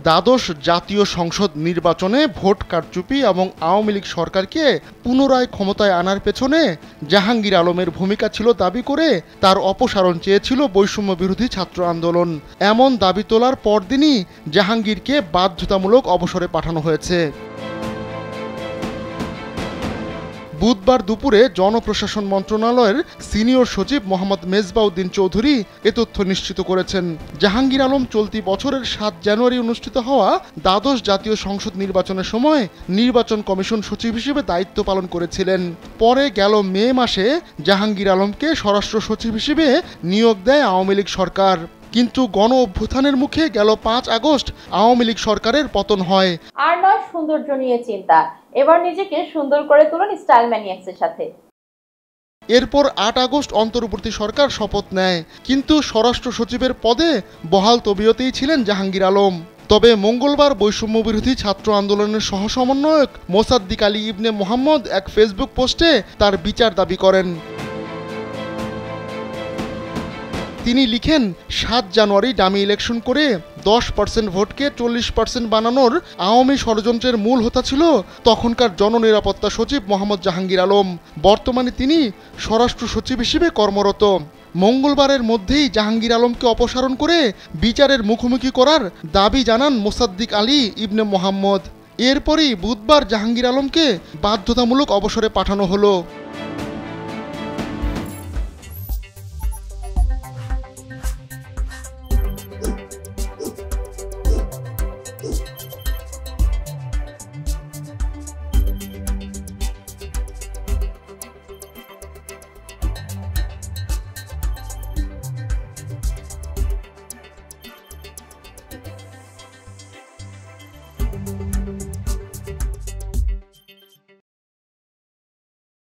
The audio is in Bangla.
দ্বাদশ জাতীয় সংসদ নির্বাচনে ভোট কারচুপি এবং আওয়ামী লীগ সরকারকে পুনরায় ক্ষমতায় আনার পেছনে জাহাঙ্গীর আলমের ভূমিকা ছিল দাবি করে তার অপসারণ চেয়েছিল বৈষম্য বিরোধী ছাত্র আন্দোলন। এমন দাবি তোলার পরদিনই জাহাঙ্গীরকে বাধ্যতামূলক অবসরে পাঠানো হয়েছে। বুধবার দুপুরে জনপ্রশাসন মন্ত্রণালয়ের সিনিয়র সচিব মোহাম্মদ মেজবাউদ্দিন চৌধুরী এ তথ্য নিশ্চিত করেছেন। জাহাঙ্গীর আলম চলতি বছরের ৭ জানুয়ারি অনুষ্ঠিত হওয়া দ্বাদশ জাতীয় সংসদ নির্বাচনের সময় নির্বাচন কমিশন সচিব হিসেবে দায়িত্ব পালন করেছিলেন। পরে গেল মে মাসে জাহাঙ্গীর আলমকে স্বরাষ্ট্র সচিব হিসেবে নিয়োগ দেয় আওয়ামী লীগ সরকার। কিন্তু গণ অভ্যুত্থানের মুখে গেল ৫ আগস্ট আওয়ামী লীগ সরকারের পতন হয়। আর নয় সৌন্দর্য নিয়ে চিন্তা, এবার নিজেকে সুন্দর করে তুলুন স্টাইল ম্যানিয়াক্সের সাথে। এরপর ৮ আগস্ট অন্তর্বর্তী সরকার শপথ নেয়, কিন্তু স্বরাষ্ট্র সচিবের পদে বহাল তবিয়তেই ছিলেন জাহাঙ্গীর আলম। তবে মঙ্গলবার বৈষম্য বিরোধী ছাত্র আন্দোলনের সহসমন্বয়ক মোসাদ্দিক আলী ইবনে মোহাম্মদ এক ফেসবুক পোস্টে তার বিচার দাবি করেন। তিনি লিখেন, ৭ জানুয়ারি ডামি ইলেকশন করে ১০% ভোটকে ৪০% বানানোর আওয়ামী ষড়যন্ত্রের মূল হোতা ছিল তখনকার জননিরাপত্তা সচিব মোহাম্মদ জাহাঙ্গীর আলম। বর্তমানে তিনি স্বরাষ্ট্র সচিব হিসেবে কর্মরত। মঙ্গলবারের মধ্যেই জাহাঙ্গীর আলমকে অপসারণ করে বিচারের মুখোমুখি করার দাবি জানান মোসাদ্দিক আলী ইবনে মোহাম্মদ। এরপরই বুধবার জাহাঙ্গীর আলমকে বাধ্যতামূলক অবসরে পাঠানো হলো।